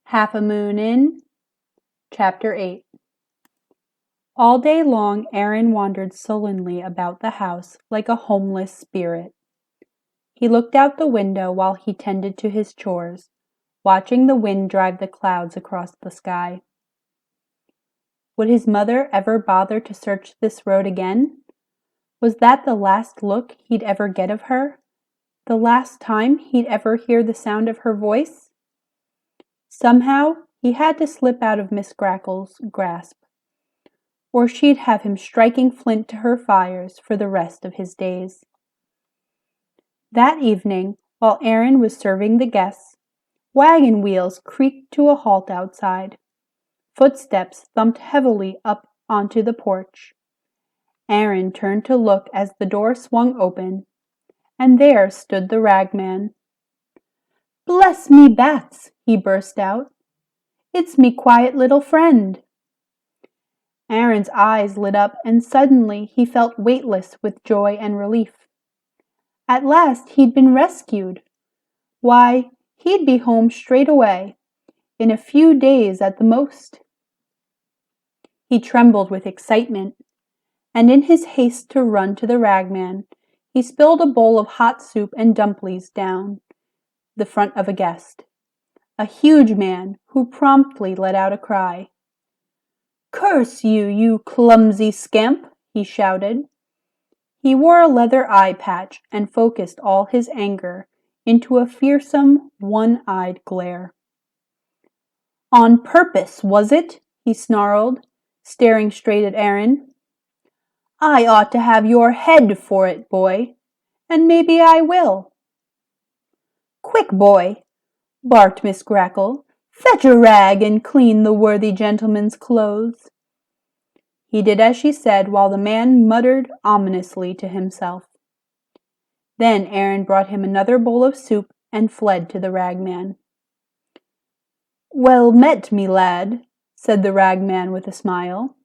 Half a Moon In, Chapter 8. All day long Aaron wandered sullenly about the house like a homeless spirit. He looked out the window while he tended to his chores, watching the wind drive the clouds across the sky. Would his mother ever bother to search this road again? Was that the last look he'd ever get of her? The last time he'd ever hear the sound of her voice? Somehow, he had to slip out of Miss Grackle's grasp, or she'd have him striking flint to her fires for the rest of his days. That evening, while Aaron was serving the guests, wagon wheels creaked to a halt outside. Footsteps thumped heavily up onto the porch. Aaron turned to look as the door swung open, and there stood the ragman. "Bless me bats!" he burst out. "It's me quiet little friend." Aaron's eyes lit up, and suddenly he felt weightless with joy and relief. At last he'd been rescued. Why, he'd be home straight away, in a few days at the most. He trembled with excitement, and in his haste to run to the ragman, he spilled a bowl of hot soup and dumplings down the front of a guest, a huge man who promptly let out a cry. "Curse you, you clumsy scamp!" he shouted. He wore a leather eye patch and focused all his anger into a fearsome, one-eyed glare. "On purpose, was it?" he snarled, staring straight at Aaron. "I ought to have your head for it, boy, and maybe I will." "Quick, boy!" barked Miss Grackle. "Fetch a rag and clean the worthy gentleman's clothes." He did as she said while the man muttered ominously to himself. Then Aaron brought him another bowl of soup and fled to the ragman. "Well met, me lad," said the ragman with a smile.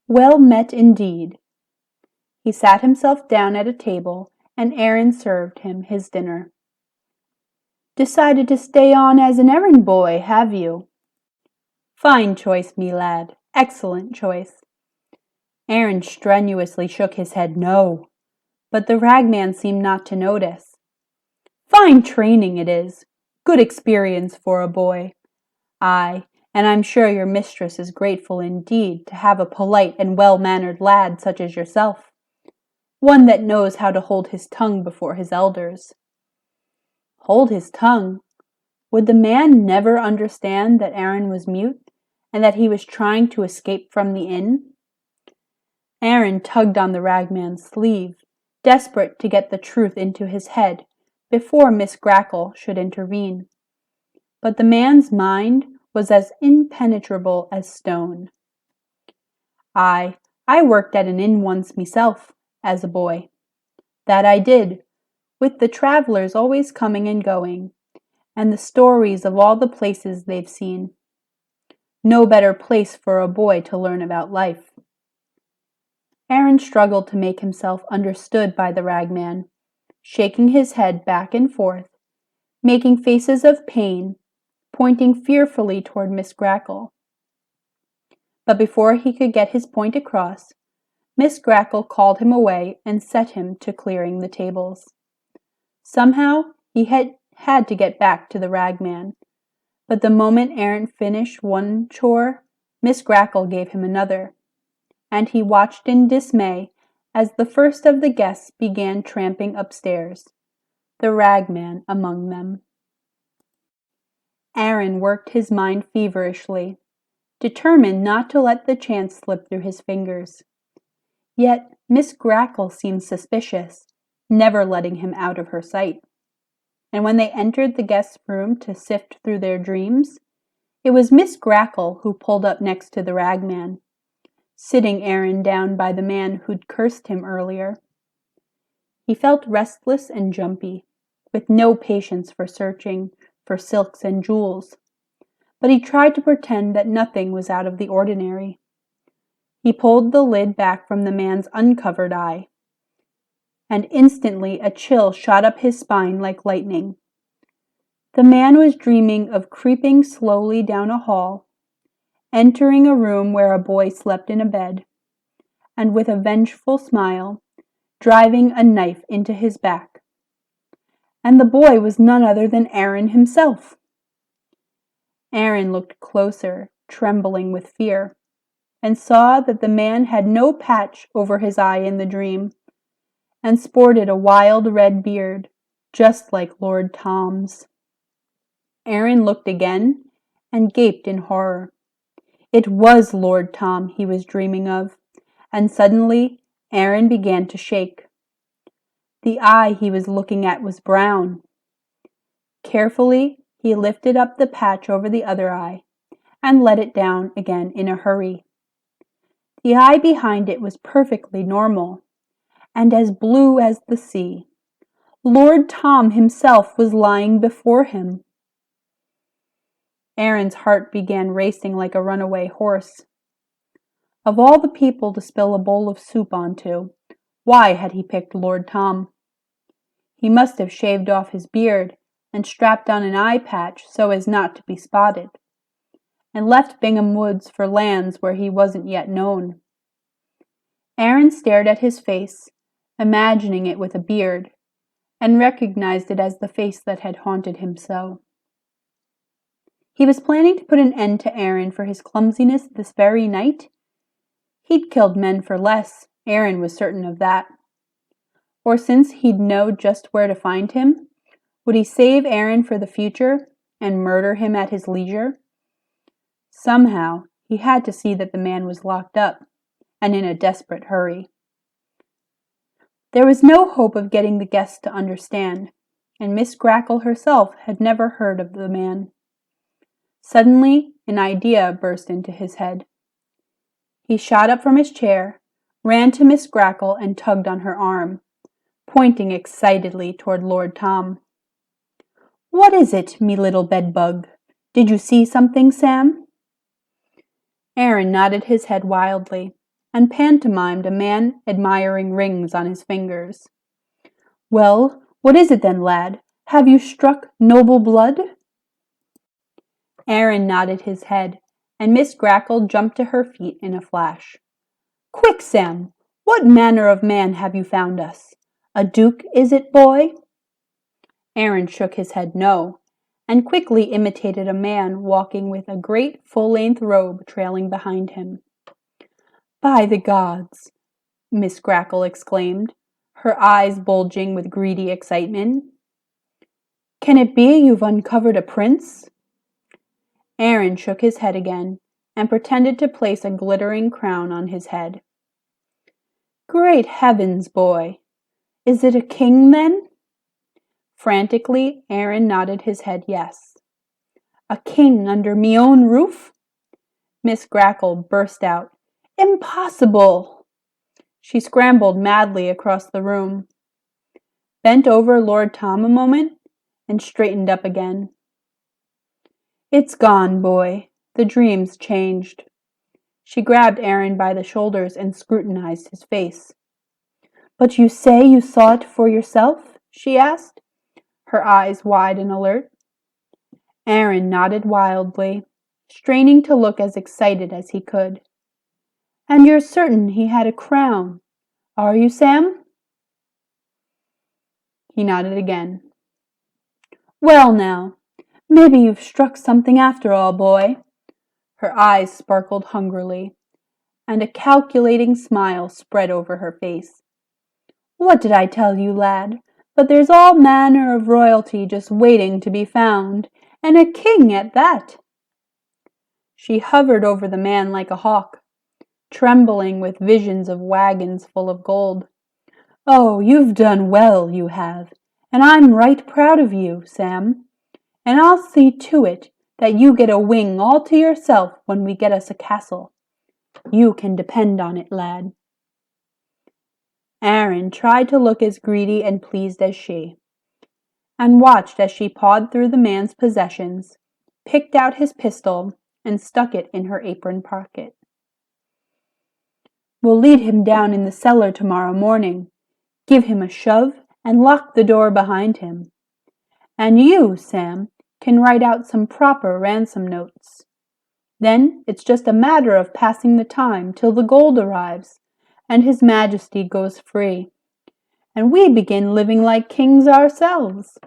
Well met indeed. He sat himself down at a table, and Aaron served him his dinner. "Decided to stay on as an errand boy, have you?" "Fine choice, me lad. Excellent choice." Aaron strenuously shook his head no, but the ragman seemed not to notice. "Fine training it is. Good experience for a boy. Aye, and I'm sure your mistress is grateful indeed to have a polite and well-mannered lad such as yourself. One that knows how to hold his tongue before his elders." Hold his tongue? Would the man never understand that Aaron was mute, and that he was trying to escape from the inn? Aaron tugged on the ragman's sleeve, desperate to get the truth into his head before Miss Grackle should intervene. But the man's mind was as impenetrable as stone. "I worked at an inn once myself, as a boy. That I did, with the travellers always coming and going, and the stories of all the places they've seen. No better place for a boy to learn about life." Aaron struggled to make himself understood by the ragman, shaking his head back and forth, making faces of pain, pointing fearfully toward Miss Grackle. But before he could get his point across, Miss Grackle called him away and set him to clearing the tables. Somehow he had to get back to the ragman, but the moment Aaron finished one chore, Miss Grackle gave him another, and he watched in dismay as the first of the guests began tramping upstairs, the ragman among them. Aaron worked his mind feverishly, determined not to let the chance slip through his fingers. Yet Miss Grackle seemed suspicious, never letting him out of her sight. And when they entered the guest's room to sift through their dreams, it was Miss Grackle who pulled up next to the ragman, sitting Aaron down by the man who'd cursed him earlier. He felt restless and jumpy, with no patience for searching for silks and jewels, but he tried to pretend that nothing was out of the ordinary. He pulled the lid back from the man's uncovered eye, and instantly a chill shot up his spine like lightning. The man was dreaming of creeping slowly down a hall, entering a room where a boy slept in a bed, and with a vengeful smile, driving a knife into his back. And the boy was none other than Aaron himself. Aaron looked closer, trembling with fear, and saw that the man had no patch over his eye in the dream, and sported a wild red beard, just like Lord Tom's. Aaron looked again, and gaped in horror. It was Lord Tom he was dreaming of, and suddenly Aaron began to shake. The eye he was looking at was brown. Carefully, he lifted up the patch over the other eye, and let it down again in a hurry. The eye behind it was perfectly normal, and as blue as the sea. Lord Tom himself was lying before him. Aaron's heart began racing like a runaway horse. Of all the people to spill a bowl of soup onto, why had he picked Lord Tom? He must have shaved off his beard and strapped on an eye patch so as not to be spotted, and left Bingham Woods for lands where he wasn't yet known. Aaron stared at his face, imagining it with a beard, and recognized it as the face that had haunted him so. He was planning to put an end to Aaron for his clumsiness this very night. He'd killed men for less, Aaron was certain of that. Or since he'd know just where to find him, would he save Aaron for the future and murder him at his leisure? Somehow, he had to see that the man was locked up, and in a desperate hurry. There was no hope of getting the guests to understand, and Miss Grackle herself had never heard of the man. Suddenly, an idea burst into his head. He shot up from his chair, ran to Miss Grackle and tugged on her arm, pointing excitedly toward Lord Tom. "What is it, me little bedbug? Did you see something, Sam?" Aaron nodded his head wildly, and pantomimed a man admiring rings on his fingers. "Well, what is it then, lad? Have you struck noble blood?" Aaron nodded his head, and Miss Grackle jumped to her feet in a flash. "Quick, Sam! What manner of man have you found us? A duke, is it, boy?" Aaron shook his head no, and quickly imitated a man walking with a great full-length robe trailing behind him. "By the gods!" Miss Grackle exclaimed, her eyes bulging with greedy excitement. "Can it be you've uncovered a prince?" Aaron shook his head again, and pretended to place a glittering crown on his head. "Great heavens, boy! Is it a king, then?" Frantically, Aaron nodded his head yes. "A king under me own roof?" Miss Grackle burst out. "Impossible!" She scrambled madly across the room, bent over Lord Tom a moment, and straightened up again. "It's gone, boy. The dream's changed." She grabbed Aaron by the shoulders and scrutinized his face. "But you say you saw it for yourself?" she asked, her eyes wide and alert. Aaron nodded wildly, straining to look as excited as he could. "And you're certain he had a crown, are you, Sam?" He nodded again. "Well now, maybe you've struck something after all, boy." Her eyes sparkled hungrily, and a calculating smile spread over her face. "What did I tell you, lad? But there's all manner of royalty just waiting to be found, and a king at that." She hovered over the man like a hawk, trembling with visions of wagons full of gold. "Oh, you've done well, you have, and I'm right proud of you, Sam. And I'll see to it that you get a wing all to yourself when we get us a castle. You can depend on it, lad." Aaron tried to look as greedy and pleased as she, and watched as she pawed through the man's possessions, picked out his pistol, and stuck it in her apron pocket. "We'll lead him down in the cellar tomorrow morning, give him a shove, and lock the door behind him. And you, Sam, can write out some proper ransom notes. Then it's just a matter of passing the time till the gold arrives, and His Majesty goes free, and we begin living like kings ourselves."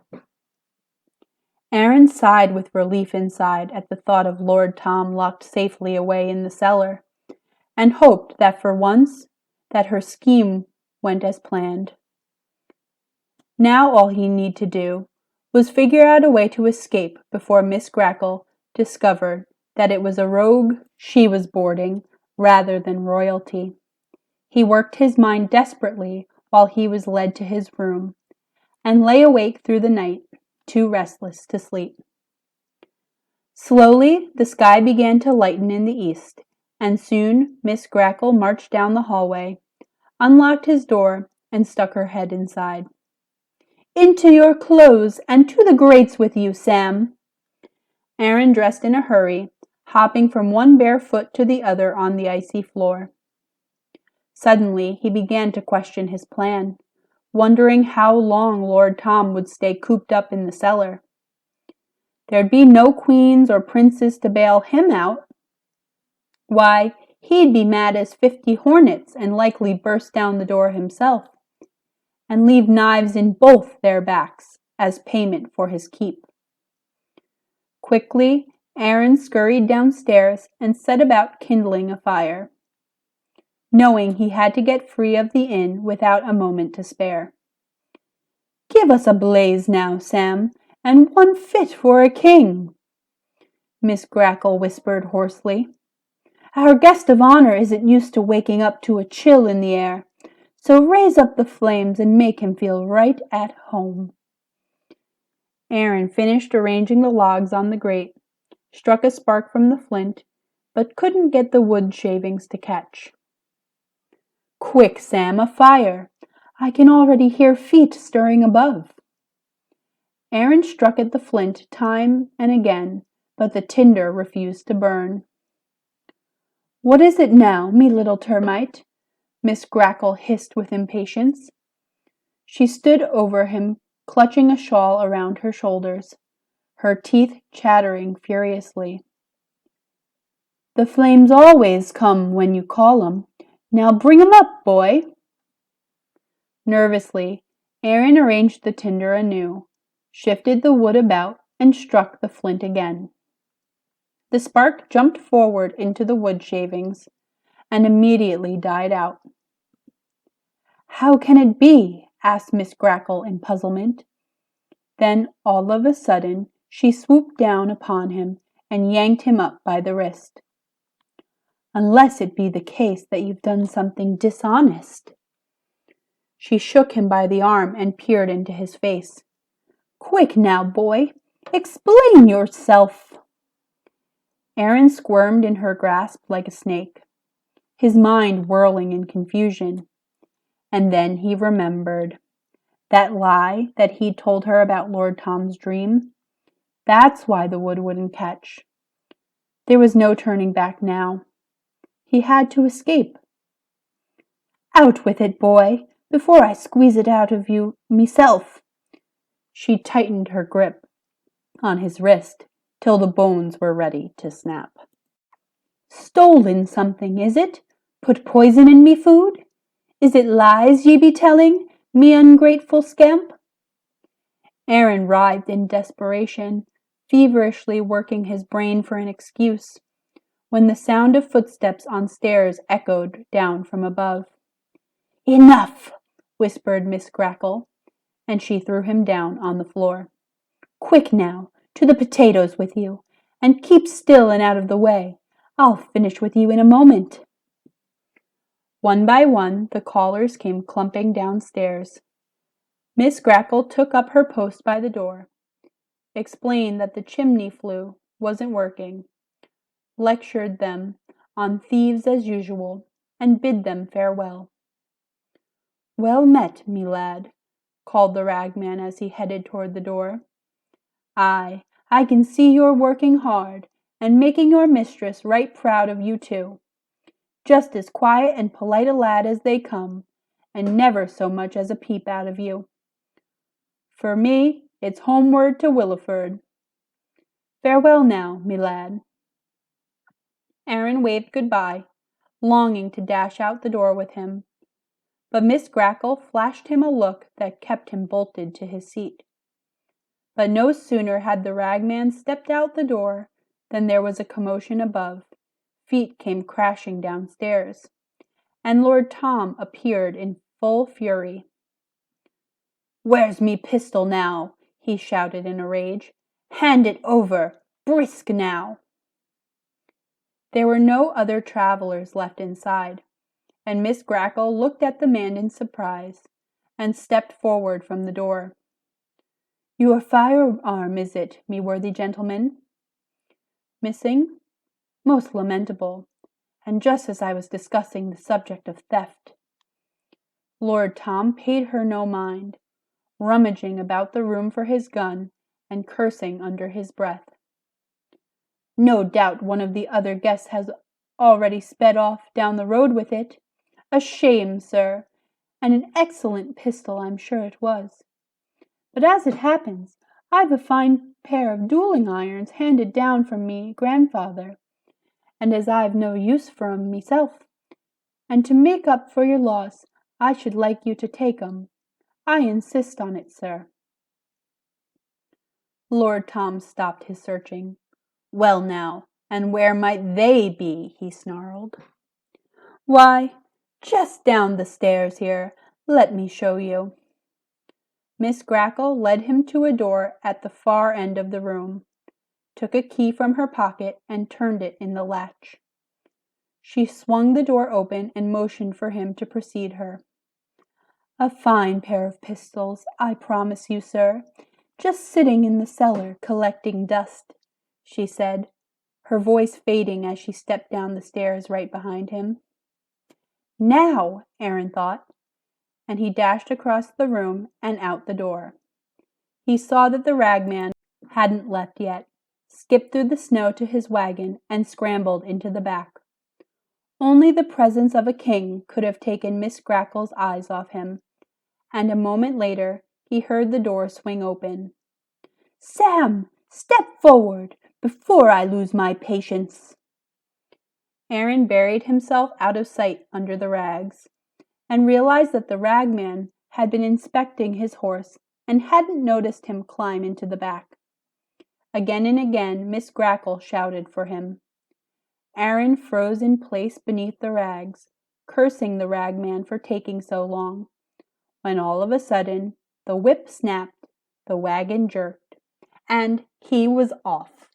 Aaron sighed with relief inside at the thought of Lord Tom locked safely away in the cellar, and hoped that for once that her scheme went as planned. Now all he need to do was figure out a way to escape before Miss Grackle discovered that it was a rogue she was boarding rather than royalty. He worked his mind desperately while he was led to his room, and lay awake through the night, too restless to sleep. Slowly the sky began to lighten in the east, and soon Miss Grackle marched down the hallway, unlocked his door, and stuck her head inside. "Into your clothes, and to the grates with you, Sam!" Aaron dressed in a hurry, hopping from one bare foot to the other on the icy floor. Suddenly he began to question his plan, wondering how long Lord Tom would stay cooped up in the cellar. There'd be no queens or princes to bail him out. Why, he'd be mad as 50 hornets and likely burst down the door himself, and leave knives in both their backs as payment for his keep. Quickly, Aaron scurried downstairs and set about kindling a fire, knowing he had to get free of the inn without a moment to spare. "Give us a blaze now, Sam, and one fit for a king," Miss Grackle whispered hoarsely. "Our guest of honor isn't used to waking up to a chill in the air, so raise up the flames and make him feel right at home." Aaron finished arranging the logs on the grate, struck a spark from the flint, but couldn't get the wood shavings to catch. "Quick, Sam, a fire! I can already hear feet stirring above." Aaron struck at the flint time and again, but the tinder refused to burn. "What is it now, me little termite?" Miss Grackle hissed with impatience. She stood over him, clutching a shawl around her shoulders, her teeth chattering furiously. "The flames always come when you call 'em. Now bring 'em up, boy." Nervously, Aaron arranged the tinder anew, shifted the wood about, and struck the flint again. The spark jumped forward into the wood shavings, and immediately died out. "How can it be?" asked Miss Grackle in puzzlement. Then, all of a sudden, she swooped down upon him and yanked him up by the wrist. "Unless it be the case that you've done something dishonest." She shook him by the arm and peered into his face. "Quick now, boy! Explain yourself!" Aaron squirmed in her grasp like a snake, his mind whirling in confusion. And then he remembered. That lie that he'd told her about Lord Tom's dream. That's why the wood wouldn't catch. There was no turning back now. He had to escape. "Out with it, boy, before I squeeze it out of you meself." She tightened her grip on his wrist till the bones were ready to snap. "Stolen something, is it? Put poison in me food? Is it lies ye be telling, me ungrateful scamp?" Aaron writhed in desperation, feverishly working his brain for an excuse, when the sound of footsteps on stairs echoed down from above. "Enough!" whispered Miss Grackle, and she threw him down on the floor. "Quick now, to the potatoes with you, and keep still and out of the way. I'll finish with you in a moment." One by one, the callers came clumping downstairs. Miss Grackle took up her post by the door, explained that the chimney flue wasn't working, lectured them on thieves as usual, and bid them farewell. "Well met, me lad," called the ragman as he headed toward the door. "Aye, I can see you're working hard, and making your mistress right proud of you too. Just as quiet and polite a lad as they come, and never so much as a peep out of you. For me, it's homeward to Willowford." Farewell now, me lad." Aaron waved goodbye, longing to dash out the door with him. But Miss Grackle flashed him a look that kept him bolted to his seat. But no sooner had the ragman stepped out the door than there was a commotion above. Feet came crashing downstairs, and Lord Tom appeared in full fury. "Where's me pistol now?" he shouted in a rage. "Hand it over! Brisk now!" There were no other travellers left inside, and Miss Grackle looked at the man in surprise, and stepped forward from the door. "Your firearm, is it, me worthy gentleman?" "Missing? Most lamentable, and just as I was discussing the subject of theft." Lord Tom paid her no mind, rummaging about the room for his gun, and cursing under his breath. "No doubt one of the other guests has already sped off down the road with it. A shame, sir, and an excellent pistol I'm sure it was. But as it happens, I've a fine pair of dueling irons handed down from me grandfather, and as I've no use for 'em myself, and to make up for your loss, I should like you to take 'em. I insist on it, sir." Lord Tom stopped his searching. "Well now, and where might they be?" he snarled. "Why, just down the stairs here. Let me show you." Miss Grackle led him to a door at the far end of the room, took a key from her pocket, and turned it in the latch. She swung the door open and motioned for him to precede her. "A fine pair of pistols, I promise you, sir, just sitting in the cellar collecting dust," she said, her voice fading as she stepped down the stairs right behind him. "Now," Aaron thought, and he dashed across the room and out the door. He saw that the ragman hadn't left yet, skipped through the snow to his wagon, and scrambled into the back. Only the presence of a king could have taken Miss Grackle's eyes off him, and a moment later he heard the door swing open. "Sam, step forward, before I lose my patience." Aaron buried himself out of sight under the rags, and realized that the ragman had been inspecting his horse and hadn't noticed him climb into the back. Again and again Miss Grackle shouted for him. Aaron froze in place beneath the rags, cursing the ragman for taking so long, when all of a sudden the whip snapped, the wagon jerked, and he was off.